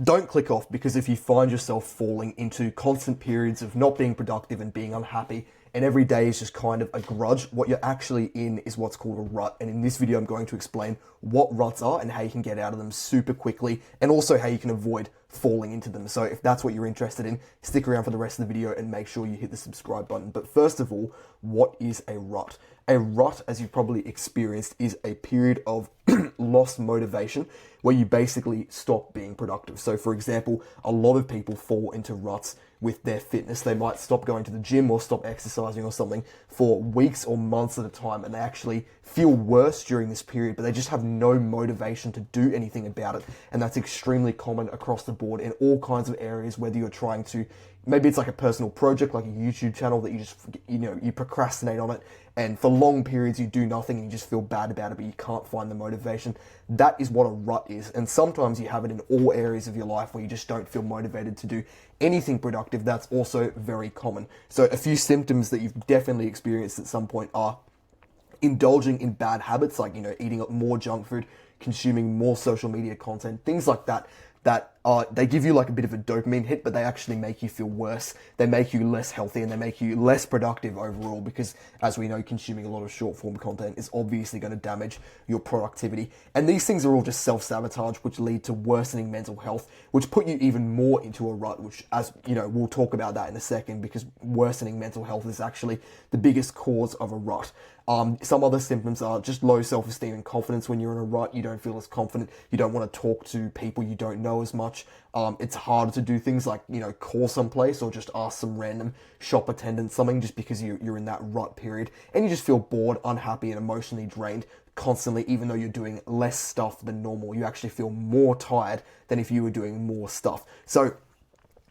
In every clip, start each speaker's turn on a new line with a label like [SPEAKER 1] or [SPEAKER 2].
[SPEAKER 1] don't click off, because if you find yourself falling into constant periods of not being productive and being unhappy, and every day is just kind of a grudge, what you're actually in is what's called a rut. And in this video, I'm going to explain what ruts are and how you can get out of them super quickly, and also how you can avoid falling into them. So if that's what you're interested in, stick around for the rest of the video and make sure you hit the subscribe button. But first of all, what is a rut? A rut, as you've probably experienced, is a period of lost motivation where you basically stop being productive. So for example, a lot of people fall into ruts with their fitness. They might stop going to the gym or stop exercising or something for weeks or months at a time, and they actually feel worse during this period, but they just have no motivation to do anything about it. And that's extremely common across the board in all kinds of areas, whether you're trying to, maybe it's like a personal project, like a YouTube channel that you just, you procrastinate on it, and for long periods you do nothing and you just feel bad about it, but you can't find the motivation. That is what a rut is. And sometimes you have it in all areas of your life where you just don't feel motivated to do anything productive. That's also very common. So a few symptoms that you've definitely experienced at some point are indulging in bad habits, like, eating up more junk food, consuming more social media content, things like that, they give you like a bit of a dopamine hit, but they actually make you feel worse. They make you less healthy and they make you less productive overall, because as we know, consuming a lot of short form content is obviously going to damage your productivity. And these things are all just self-sabotage, which lead to worsening mental health, which put you even more into a rut, which, as we'll talk about that in a second, because worsening mental health is actually the biggest cause of a rut. Some other symptoms are just low self-esteem and confidence. When you're in a rut, you don't feel as confident. You don't want to talk to people you don't know as much. It's harder to do things like, call someplace or just ask some random shop attendant something, just because you're in that rut period and you just feel bored, unhappy, and emotionally drained constantly. Even though you're doing less stuff than normal, you actually feel more tired than if you were doing more stuff. So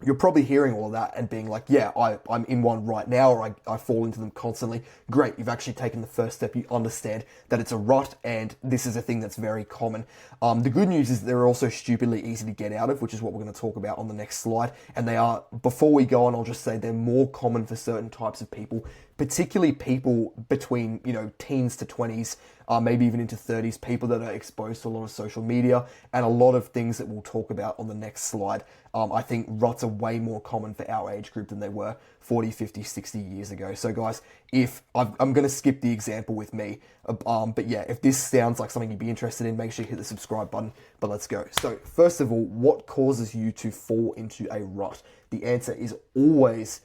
[SPEAKER 1] you're probably hearing all of that and being like, yeah, I'm in one right now, or I fall into them constantly. Great, you've actually taken the first step. You understand that it's a rut, and this is a thing that's very common. The good news is they're also stupidly easy to get out of, which is what we're going to talk about on the next slide. And they are, before we go on, I'll just say they're more common for certain types of people, particularly people between, teens to 20s, maybe even into 30s, people that are exposed to a lot of social media and a lot of things that we'll talk about on the next slide. I think ruts are way more common for our age group than they were 40, 50, 60 years ago. So guys, if I'm going to skip the example with me, but yeah, if this sounds like something you'd be interested in, make sure you hit the subscribe button. But let's go. So first of all, what causes you to fall into a rut? The answer is always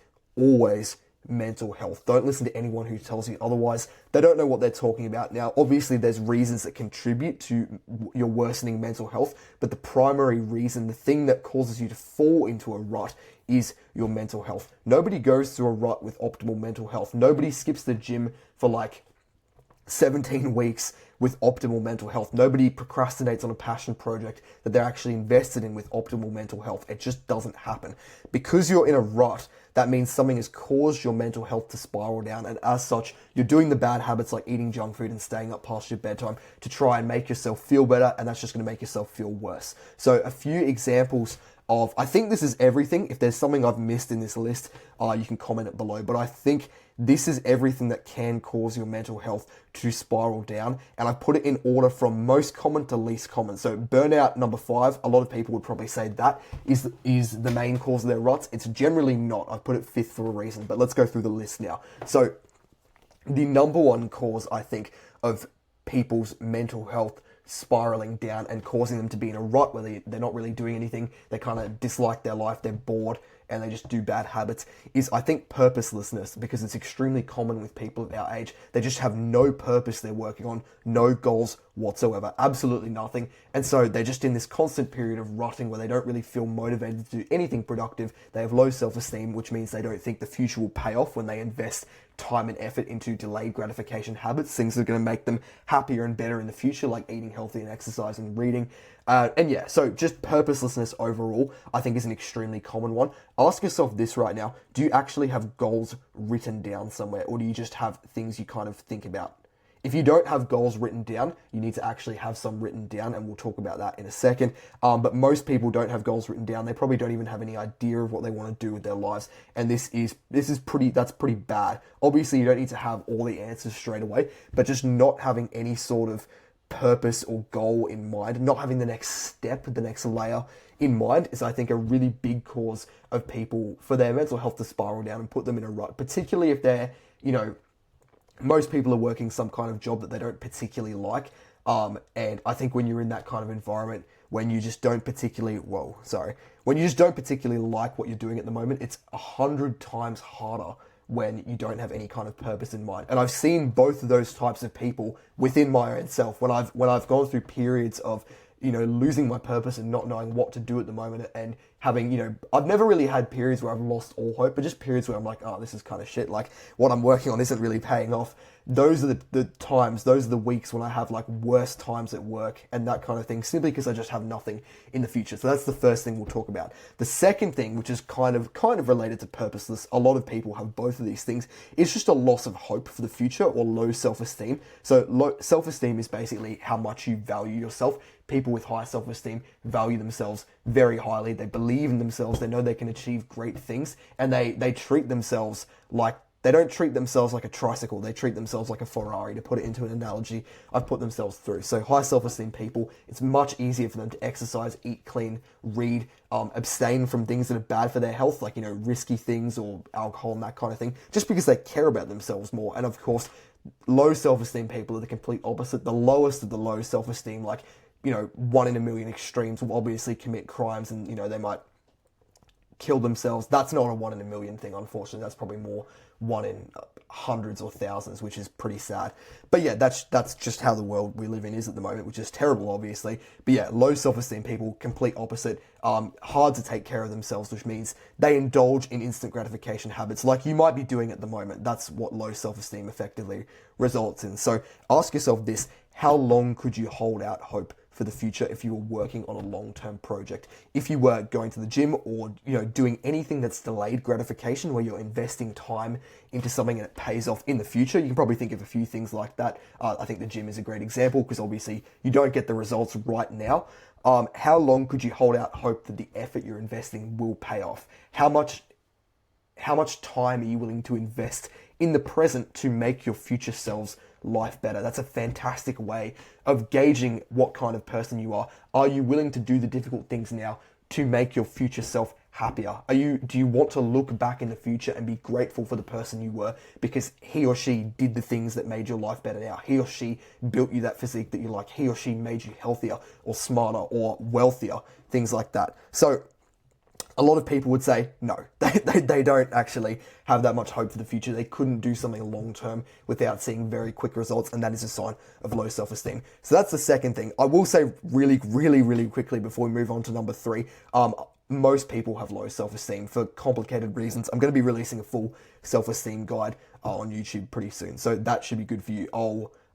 [SPEAKER 1] mental health. Don't listen to anyone who tells you otherwise. They don't know what they're talking about. Now, obviously, there's reasons that contribute to your worsening mental health, but the primary reason, the thing that causes you to fall into a rut, is your mental health. Nobody goes through a rut with optimal mental health. Nobody skips the gym for like 17 weeks with optimal mental health. Nobody procrastinates on a passion project that they're actually invested in with optimal mental health. It just doesn't happen. Because you're in a rut, that means something has caused your mental health to spiral down, and as such, you're doing the bad habits like eating junk food and staying up past your bedtime to try and make yourself feel better, and that's just going to make yourself feel worse. So a few examples of, I think this is everything. If there's something I've missed in this list, you can comment it below, but I think this is everything that can cause your mental health to spiral down, and I put it in order from most common to least common. So burnout, number 5, a lot of people would probably say that is the main cause of their ruts. It's generally not. I've put it 5th for a reason, but let's go through the list now. So the number one cause, I think, of people's mental health spiraling down and causing them to be in a rut where they're not really doing anything, they kind of dislike their life, they're bored, and they just do bad habits, is, I think, purposelessness, because it's extremely common with people of our age. They just have no purpose they're working on, no goals whatsoever, absolutely nothing. And so they're just in this constant period of rutting where they don't really feel motivated to do anything productive. They have low self-esteem, which means they don't think the future will pay off when they invest time and effort into delayed gratification habits, things that are going to make them happier and better in the future, like eating healthy and exercising and reading. And yeah, so just purposelessness overall, I think, is an extremely common one. Ask yourself this right now: do you actually have goals written down somewhere, or do you just have things you kind of think about? If you don't have goals written down, you need to actually have some written down, and we'll talk about that in a second. But most people don't have goals written down. They probably don't even have any idea of what they want to do with their lives, and that's pretty bad. Obviously, you don't need to have all the answers straight away, but just not having any sort of purpose or goal in mind, not having the next step, the next layer in mind, is I think a really big cause of people for their mental health to spiral down and put them in a rut, particularly if they're, most people are working some kind of job that they don't particularly like. And I think when you're in that kind of environment, when you just don't particularly, when you just don't particularly like what you're doing at the moment, it's 100 times harder when you don't have any kind of purpose in mind. And I've seen both of those types of people within my own self when I've gone through periods of, losing my purpose and not knowing what to do at the moment, and having, I've never really had periods where I've lost all hope, but just periods where I'm like, oh, this is kind of shit. Like, what I'm working on isn't really paying off. Those are the times, those are the weeks when I have like worst times at work and that kind of thing, simply because I just have nothing in the future. So that's the first thing we'll talk about. The second thing, which is kind of related to purposeless, a lot of people have both of these things, is just a loss of hope for the future, or low self-esteem. So low self-esteem is basically how much you value yourself. People with high self-esteem value themselves very highly. They believe in themselves. They know they can achieve great things, and they treat themselves like, they don't treat themselves like a tricycle. They treat themselves like a Ferrari, to put it into an analogy I've put themselves through. So high self-esteem people, it's much easier for them to exercise, eat clean, read, abstain from things that are bad for their health, like, risky things or alcohol and that kind of thing, just because they care about themselves more. And of course, low self-esteem people are the complete opposite. The lowest of the low self-esteem, like, 1 in a million extremes, will obviously commit crimes, and, they might kill themselves. That's not a 1 in a million thing, unfortunately. That's probably more 1 in hundreds or thousands, which is pretty sad. But yeah, that's just how the world we live in is at the moment, which is terrible, obviously. But yeah, low self-esteem people, complete opposite, hard to take care of themselves, which means they indulge in instant gratification habits like you might be doing at the moment. That's what low self-esteem effectively results in. So ask yourself this: how long could you hold out hope for the future if you were working on a long-term project? If you were going to the gym, or doing anything that's delayed gratification, where you're investing time into something and it pays off in the future, you can probably think of a few things like that. I think the gym is a great example, because obviously you don't get the results right now. How long could you hold out hope that the effort you're investing will pay off? How much time are you willing to invest in the present to make your future selves life better? That's a fantastic way of gauging what kind of person you are. Are you willing to do the difficult things now to make your future self happier? Do you want to look back in the future and be grateful for the person you were, because he or she did the things that made your life better now? He or she built you that physique that you like. He or she made you healthier or smarter or wealthier, things like that. So a lot of people would say, no, they don't actually have that much hope for the future. They couldn't do something long-term without seeing very quick results, and that is a sign of low self-esteem. So that's the second thing. I will say really, really, really quickly before we move on to number 3, most people have low self-esteem for complicated reasons. I'm going to be releasing a full self-esteem guide on YouTube pretty soon, so that should be good for you.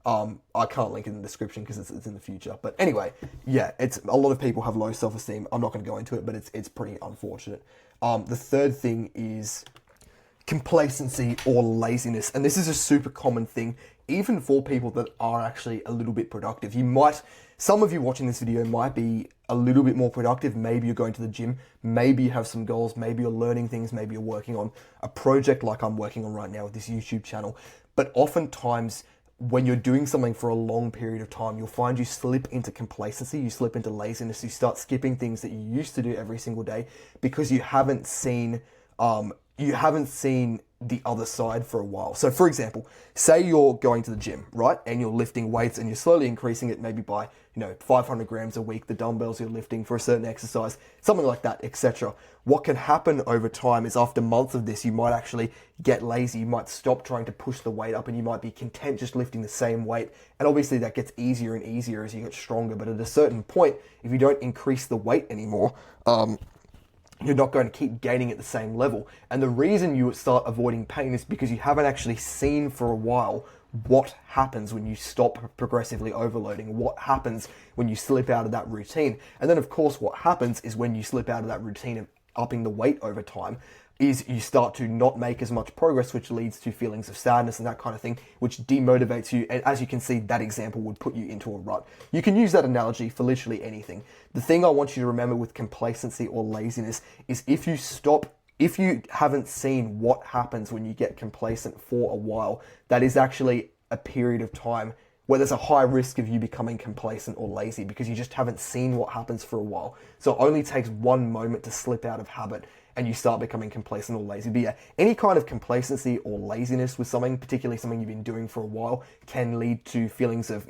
[SPEAKER 1] I can't link it in the description because it's in the future. But anyway, yeah, it's a lot of people have low self-esteem. I'm not going to go into it, but it's pretty unfortunate. The third thing is complacency or laziness. And this is a super common thing, even for people that are actually a little bit productive. Some of you watching this video might be a little bit more productive. Maybe you're going to the gym, maybe you have some goals, maybe you're learning things, maybe you're working on a project like I'm working on right now with this YouTube channel. But oftentimes, when you're doing something for a long period of time, you'll find you slip into complacency, you slip into laziness, you start skipping things that you used to do every single day because you haven't seen the other side for a while. So for example, say you're going to the gym, right? And you're lifting weights and you're slowly increasing it, maybe by, 500 grams a week, the dumbbells you're lifting for a certain exercise, something like that, etc. What can happen over time is after months of this, you might actually get lazy. You might stop trying to push the weight up and you might be content just lifting the same weight. And obviously that gets easier and easier as you get stronger. But at a certain point, if you don't increase the weight anymore, you're not going to keep gaining at the same level. And the reason you start avoiding pain is because you haven't actually seen for a while what happens when you stop progressively overloading, what happens when you slip out of that routine. And then of course what happens is when you slip out of that routine of upping the weight over time, is you start to not make as much progress, which leads to feelings of sadness and that kind of thing, which demotivates you. And as you can see, that example would put you into a rut. You can use that analogy for literally anything. The thing I want you to remember with complacency or laziness is if you haven't seen what happens when you get complacent for a while, that is actually a period of time where there's a high risk of you becoming complacent or lazy because you just haven't seen what happens for a while. So it only takes one moment to slip out of habit and you start becoming complacent or lazy. But yeah, any kind of complacency or laziness with something, particularly something you've been doing for a while, can lead to feelings of,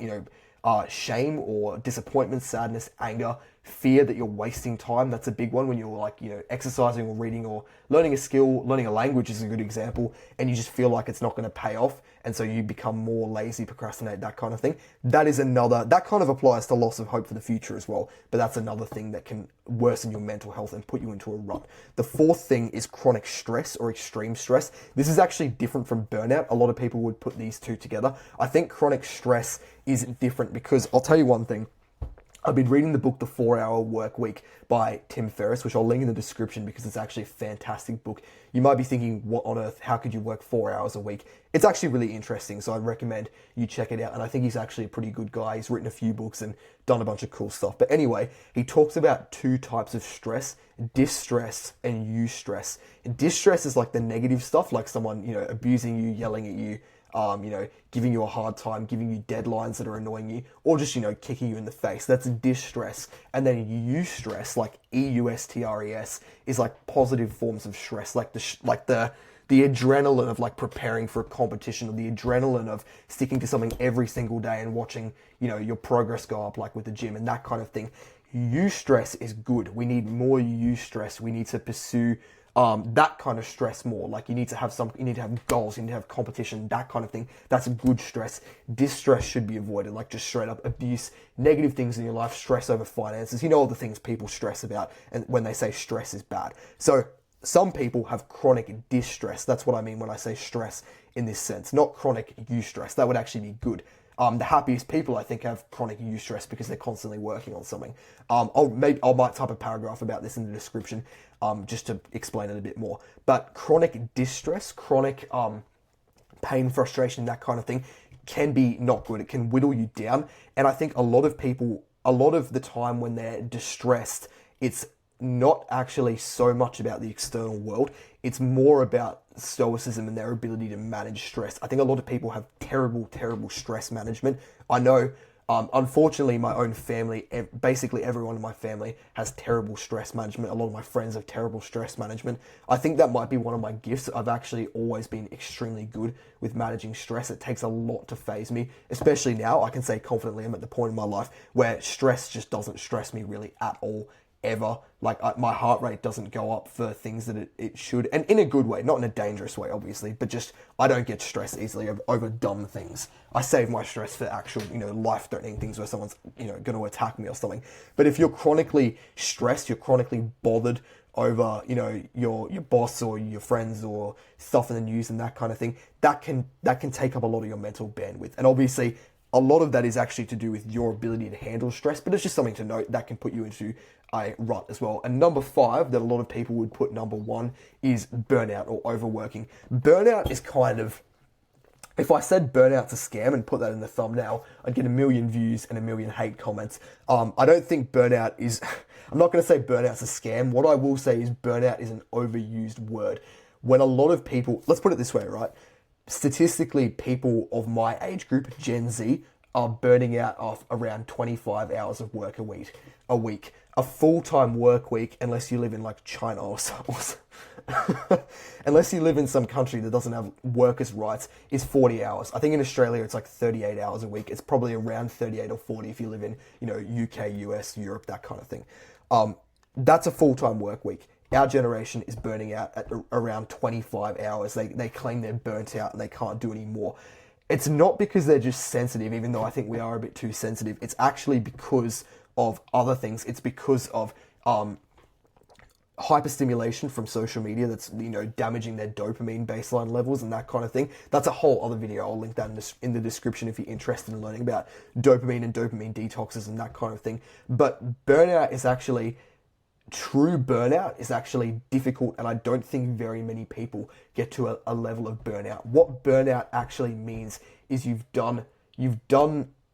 [SPEAKER 1] shame or disappointment, sadness, anger, fear that you're wasting time. That's a big one when you're like, exercising or reading or learning a skill, learning a language is a good example, and you just feel like it's not going to pay off. And so you become more lazy, procrastinate, that kind of thing. That kind of applies to loss of hope for the future as well. But that's another thing that can worsen your mental health and put you into a rut. The fourth thing is chronic stress or extreme stress. This is actually different from burnout. A lot of people would put these two together. I think chronic stress is different because I'll tell you one thing. I've been reading the book, The 4-Hour Work Week by Tim Ferriss, which I'll link in the description because it's actually a fantastic book. You might be thinking, what on earth, how could you work 4 hours a week? It's actually really interesting, so I'd recommend you check it out. And I think he's actually a pretty good guy. He's written a few books and done a bunch of cool stuff. But anyway, he talks about two types of stress, distress and eustress. And distress is like the negative stuff, like someone, abusing you, yelling at you, giving you a hard time, giving you deadlines that are annoying you, or just, kicking you in the face. That's distress. And then eustress, like EUSTRES, is like positive forms of stress, like the adrenaline of like preparing for a competition, or the adrenaline of sticking to something every single day and watching, your progress go up, like with the gym and that kind of thing. Eustress is good. We need more eustress. We need to pursue that kind of stress more. Like you need to have goals, you need to have competition, that kind of thing. That's a good stress. Distress should be avoided, like just straight up abuse, negative things in your life, stress over finances, all the things people stress about, and when they say stress is bad. So some people have chronic distress. That's what I mean when I say stress in this sense, not chronic eustress. That would actually be good. The happiest people, I think, have chronic eustress because they're constantly working on something. I might type a paragraph about this in the description, just to explain it a bit more. But chronic distress, chronic pain, frustration, that kind of thing, can be not good. It can whittle you down. And I think a lot of the time when they're distressed, it's not actually so much about the external world. It's more about stoicism and their ability to manage stress. I think a lot of people have terrible, terrible stress management. I know, unfortunately, my own family, basically everyone in my family has terrible stress management. A lot of my friends have terrible stress management. I think that might be one of my gifts. I've actually always been extremely good with managing stress. It takes a lot to phase me, especially now. I can say confidently I'm at the point in my life where stress just doesn't stress me really at all. Ever. Like my heart rate doesn't go up for things that it should, and in a good way, not in a dangerous way, obviously, but just I don't get stressed easily over dumb things. I save my stress for actual, life-threatening things where someone's, going to attack me or something. But if you're chronically stressed, you're chronically bothered over, your boss or your friends or stuff in the news and that kind of thing, that can take up a lot of your mental bandwidth. And obviously, a lot of that is actually to do with your ability to handle stress, but it's just something to note that can put you into a rut as well. And number 5 that a lot of people would put number 1 is burnout or overworking. Burnout is kind of, if I said burnout's a scam and put that in the thumbnail, I'd get 1 million views and 1 million hate comments. I don't think burnout is, I'm not going to say burnout's a scam. What I will say is burnout is an overused word. When a lot of people, let's put it this way, right? Statistically, people of my age group, Gen Z, are burning out off around 25 hours of work a week. A full-time work week, unless you live in like China or unless you live in some country that doesn't have workers' rights, is 40 hours. I think in Australia it's like 38 hours a week. It's probably around 38 or 40 if you live in, UK, US, Europe, that kind of thing. That's a full-time work week. Our generation is burning out at around 25 hours. They claim they're burnt out and they can't do any more. It's not because they're just sensitive, even though I think we are a bit too sensitive. It's actually because of other things. It's because of hyperstimulation from social media that's, damaging their dopamine baseline levels and that kind of thing. That's a whole other video. I'll link that in the description if you're interested in learning about dopamine and dopamine detoxes and that kind of thing. But burnout is actually... True burnout is actually difficult, and I don't think very many people get to a level of burnout. What burnout actually means is you've done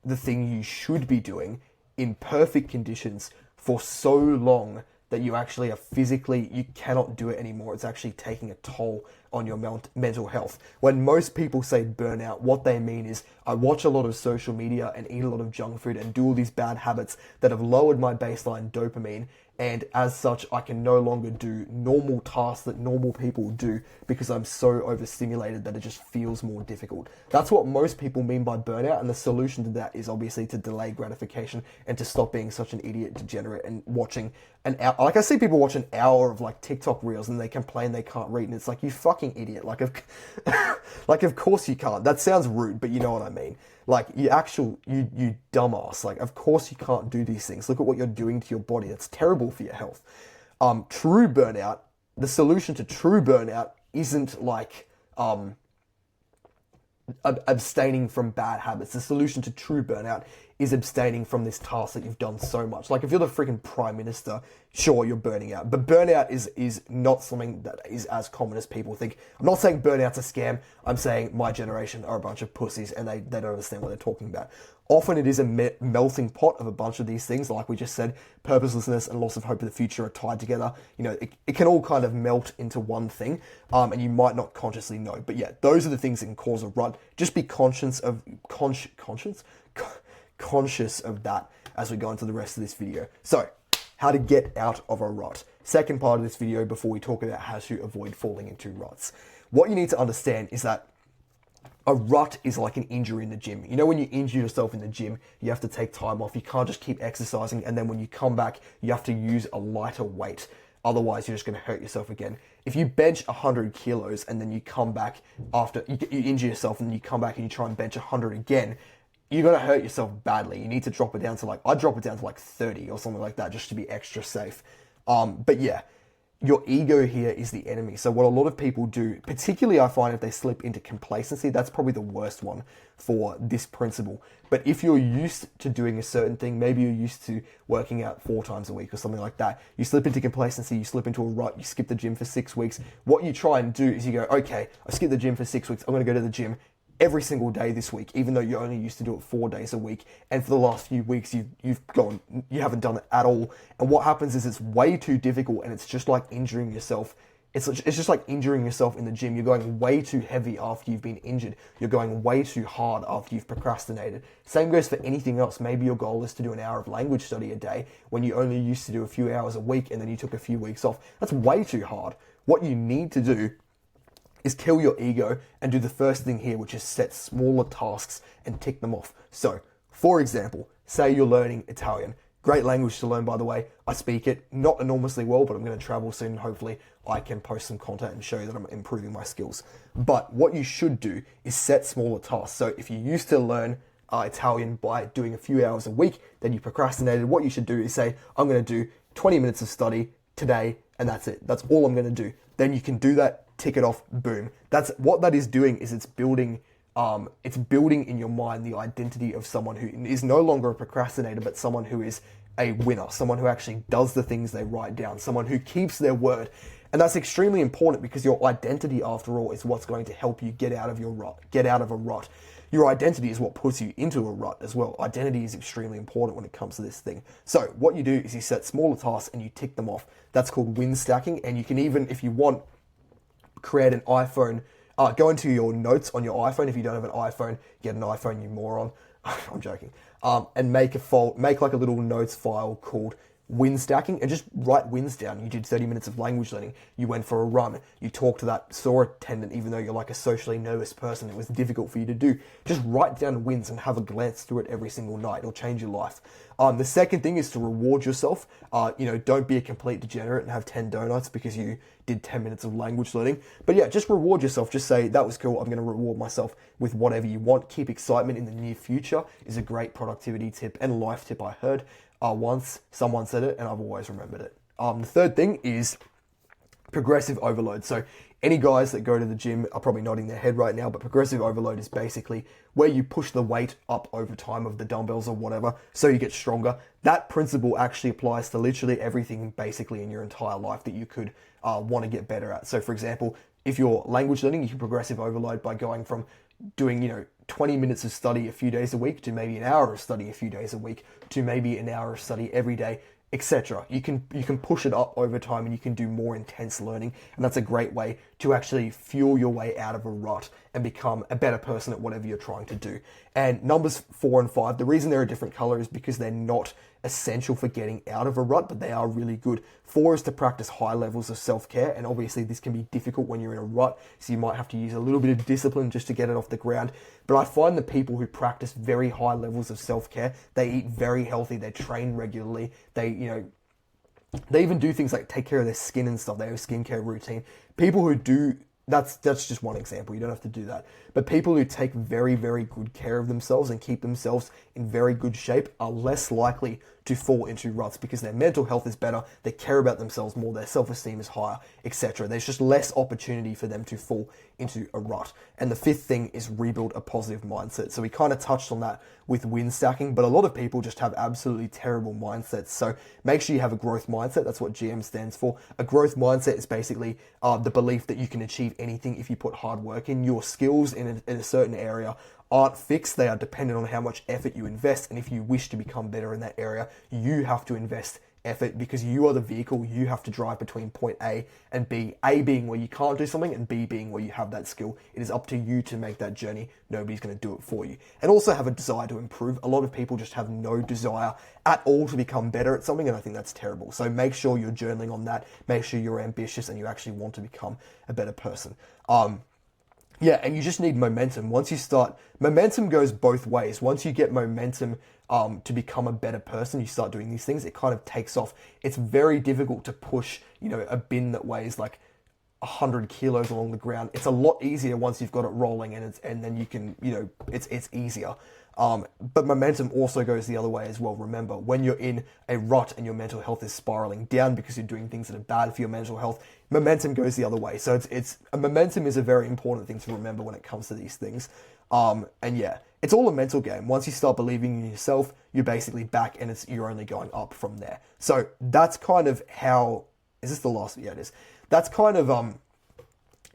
[SPEAKER 1] the thing you should be doing in perfect conditions for so long that you actually are physically, you cannot do it anymore. It's actually taking a toll on your mental health. When most people say burnout, what they mean is I watch a lot of social media and eat a lot of junk food and do all these bad habits that have lowered my baseline dopamine, and as such, I can no longer do normal tasks that normal people do because I'm so overstimulated that it just feels more difficult. That's what most people mean by burnout, and the solution to that is obviously to delay gratification and to stop being such an idiot degenerate and watching an hour. Like, I see people watch an hour of like TikTok reels and they complain they can't read, and it's like, you fucking idiot. Like, of course you can't. That sounds rude, but you know what I mean. Like, you dumbass. Like, of course you can't do these things. Look at what you're doing to your body. That's terrible for your health. True burnout, the solution to true burnout isn't like abstaining from bad habits. The solution to true burnout is abstaining from this task that you've done so much. Like, if you're the freaking prime minister, sure, you're burning out. But burnout is not something that is as common as people think. I'm not saying burnout's a scam. I'm saying my generation are a bunch of pussies and they don't understand what they're talking about. Often it is a melting pot of a bunch of these things. Like we just said, purposelessness and loss of hope of the future are tied together. You know, it can all kind of melt into one thing, and you might not consciously know. But yeah, those are the things that can cause a rut. Just be conscious of that as we go into the rest of this video. So, how to get out of a rut. Second part of this video before we talk about how to avoid falling into ruts. What you need to understand is that a rut is like an injury in the gym. You know, when you injure yourself in the gym, you have to take time off. You can't just keep exercising, and then when you come back, you have to use a lighter weight. Otherwise, you're just going to hurt yourself again. If you bench 100 kilos and then you come back after you injure yourself and then you come back and you try and bench 100 again, you're going to hurt yourself badly. You need to drop it down to I drop it down to 30 or something like that just to be extra safe. But yeah, your ego here is the enemy. So what a lot of people do, particularly I find if they slip into complacency, that's probably the worst one for this principle. But if you're used to doing a certain thing, maybe you're used to working out 4 times a week or something like that, you slip into complacency, you slip into a rut, you skip the gym for 6 weeks. What you try and do is you go, okay, I skipped the gym for 6 weeks, I'm going to go to the gym every single day this week, even though you only used to do it 4 days a week. And for the last few weeks, you haven't done it at all. And what happens is it's way too difficult, and it's just like injuring yourself. It's just like injuring yourself in the gym. You're going way too heavy after you've been injured. You're going way too hard after you've procrastinated. Same goes for anything else. Maybe your goal is to do an hour of language study a day when you only used to do a few hours a week and then you took a few weeks off. That's way too hard. What you need to do is kill your ego and do the first thing here, which is set smaller tasks and tick them off. So, for example, say you're learning Italian. Great language to learn, by the way. I speak it not enormously well, but I'm going to travel soon. Hopefully, I can post some content and show you that I'm improving my skills. But what you should do is set smaller tasks. So if you used to learn Italian by doing a few hours a week, then you procrastinated, what you should do is say, I'm going to do 20 minutes of study today, and that's it. That's all I'm going to do. Then you can do that, tick it off, boom. That's what that is doing, is it's building in your mind the identity of someone who is no longer a procrastinator, but someone who is a winner, someone who actually does the things they write down, someone who keeps their word. And that's extremely important because your identity, after all, is what's going to help you get out of a rut. Your identity is what puts you into a rut as well. Identity is extremely important when it comes to this thing. So what you do is you set smaller tasks and you tick them off. That's called win stacking. And you can even, if you want, create an iPhone, go into your notes on your iPhone. If you don't have an iPhone, get an iPhone, you moron. I'm joking. And make like a little notes file called win stacking, and just write wins down. You did 30 minutes of language learning. You went for a run. You talked to that store attendant, even though you're like a socially nervous person. It was difficult for you to do. Just write down wins and have a glance through it every single night. It'll change your life. The second thing is to reward yourself. Don't be a complete degenerate and have 10 donuts because you did 10 minutes of language learning. But yeah, just reward yourself. Just say, that was cool. I'm going to reward myself with whatever you want. Keep excitement in the near future is a great productivity tip and life tip I heard. Once someone said it and I've always remembered it. The third thing is progressive overload. So any guys that go to the gym are probably nodding their head right now, but progressive overload is basically where you push the weight up over time of the dumbbells or whatever so you get stronger. That principle actually applies to literally everything basically in your entire life that you could want to get better at. So for example, if you're language learning, you can progressive overload by going from doing, 20 minutes of study a few days a week to maybe an hour of study a few days a week to maybe an hour of study every day etc. You can push it up over time, and you can do more intense learning, and that's a great way to actually fuel your way out of a rut and become a better person at whatever you're trying to do. And numbers 4 and 5, the reason they're a different color is because they're not essential for getting out of a rut, but they are really good. 4 is to practice high levels of self-care, and obviously this can be difficult when you're in a rut, so you might have to use a little bit of discipline just to get it off the ground. But I find the people who practice very high levels of self-care, they eat very healthy, they train regularly, they even do things like take care of their skin and stuff. They have a skincare routine. People who do, that's just one example. You don't have to do that. But people who take very, very good care of themselves and keep themselves in very good shape are less likely to fall into ruts because their mental health is better, they care about themselves more, their self-esteem is higher, etc. There's just less opportunity for them to fall into a rut. And the fifth thing is rebuild a positive mindset. So we kind of touched on that with win stacking, but a lot of people just have absolutely terrible mindsets. So make sure you have a growth mindset. That's what GM stands for. A growth mindset is basically the belief that you can achieve anything if you put hard work in. Your skills in a certain area aren't fixed. They are dependent on how much effort you invest. And if you wish to become better in that area, you have to invest effort because you are the vehicle. You have to drive between point A and B. A being where you can't do something and B being where you have that skill. It is up to you to make that journey. Nobody's going to do it for you. And also have a desire to improve. A lot of people just have no desire at all to become better at something, and I think that's terrible. So make sure you're journaling on that. Make sure you're ambitious and you actually want to become a better person. Yeah, and you just need momentum. Once you start, momentum goes both ways. Once you get momentum to become a better person, you start doing these things, it kind of takes off. It's very difficult to push, a bin that weighs like 100 kilos along the ground. It's a lot easier once you've got it rolling, and then you can, it's easier. But momentum also goes the other way as well. Remember, when you're in a rut and your mental health is spiraling down because you're doing things that are bad for your mental health, momentum goes the other way. So momentum is a very important thing to remember when it comes to these things. And yeah, it's all a mental game. Once you start believing in yourself, you're basically back, and you're only going up from there. So that's kind of how, is this the last? Yeah, it is. That's kind of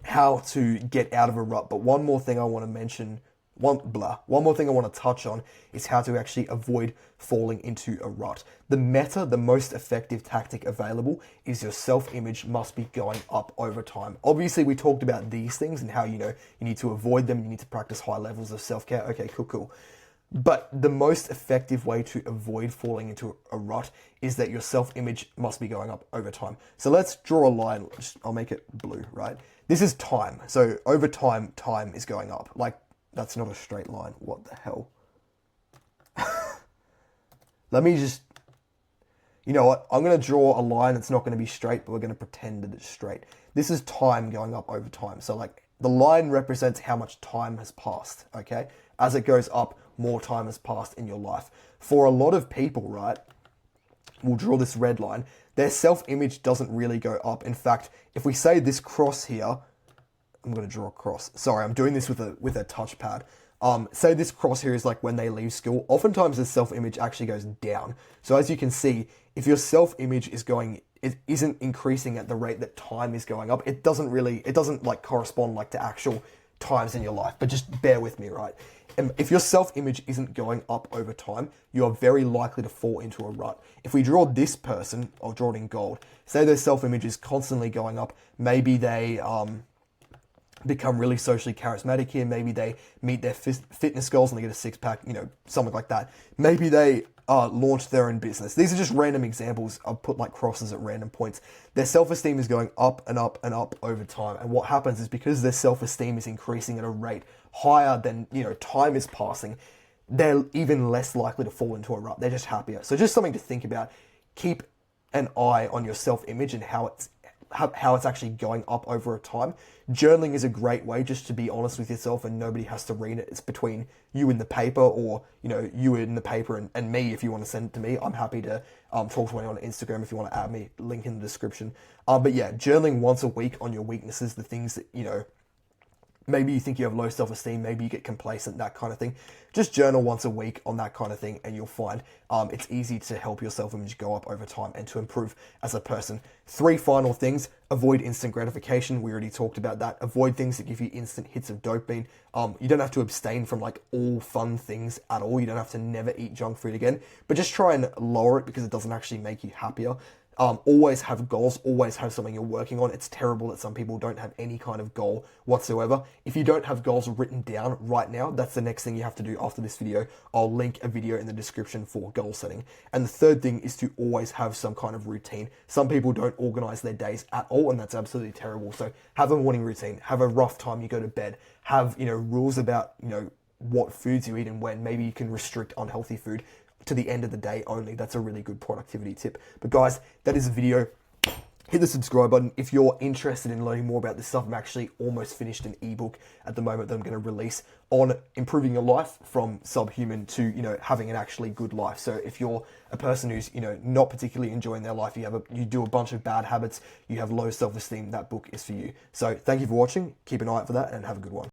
[SPEAKER 1] how to get out of a rut. But one more thing I want to mention, one more thing I want to touch on is how to actually avoid falling into a rut. The most effective tactic available is your self-image must be going up over time. Obviously, we talked about these things and how, you need to avoid them. You need to practice high levels of self-care. Okay, cool. But the most effective way to avoid falling into a rut is that your self-image must be going up over time. So let's draw a line. I'll make it blue, right? This is time. So over time, time is going up. Like, that's not a straight line. What the hell? Let me just, you know what? I'm going to draw a line that's not going to be straight, but we're going to pretend that it's straight. This is time going up over time. So like the line represents how much time has passed, okay? As it goes up, more time has passed in your life. For a lot of people, right, we'll draw this red line, their self-image doesn't really go up. In fact, if we say this cross here, I'm going to draw a cross. Sorry, I'm doing this with a touchpad. Say this cross here is like when they leave school. Oftentimes, the self-image actually goes down. So as you can see, if your self-image it isn't increasing at the rate that time is going up, it doesn't like correspond like to actual times in your life. But just bear with me, right? And if your self-image isn't going up over time, you are very likely to fall into a rut. If we draw this person, I'll draw it in gold, say their self-image is constantly going up, maybe they become really socially charismatic here, maybe they meet their fitness goals and they get a six-pack, something like that. Maybe they launch their own business. These are just random examples. I've put like crosses at random points. Their self-esteem is going up and up and up over time. And what happens is because their self-esteem is increasing at a rate higher than, time is passing, they're even less likely to fall into a rut. They're just happier. So just something to think about. Keep an eye on your self-image and how it's actually going up over a time. Journaling is a great way just to be honest with yourself, and nobody has to read it. It's between you and the paper, or you and the paper and me. If you want to send it to me, I'm happy to talk to anyone on Instagram if you want to add me, link in the description. But yeah, journaling once a week on your weaknesses, the things that Maybe you think you have low self-esteem, maybe you get complacent, that kind of thing. Just journal once a week on that kind of thing, and you'll find it's easy to help your self-image go up over time and to improve as a person. 3 final things: avoid instant gratification. We already talked about that. Avoid things that give you instant hits of dopamine. You don't have to abstain from like all fun things at all. You don't have to never eat junk food again, but just try and lower it because it doesn't actually make you happier. Always have goals, always have something you're working on. It's terrible that some people don't have any kind of goal whatsoever. If you don't have goals written down right now, that's the next thing you have to do after this video. I'll link a video in the description for goal setting. And the third thing is to always have some kind of routine. Some people don't organize their days at all, and that's absolutely terrible. So have a morning routine, have a rough time you go to bed, have, rules about, what foods you eat and when. Maybe you can restrict unhealthy food to the end of the day only. That's a really good productivity tip. But guys, that is the video. Hit the subscribe button if you're interested in learning more about this stuff. I'm actually almost finished an ebook at the moment that I'm going to release on improving your life from subhuman to, having an actually good life. So if you're a person who's, not particularly enjoying their life, you do a bunch of bad habits, you have low self-esteem, that book is for you. So thank you for watching. Keep an eye out for that and have a good one.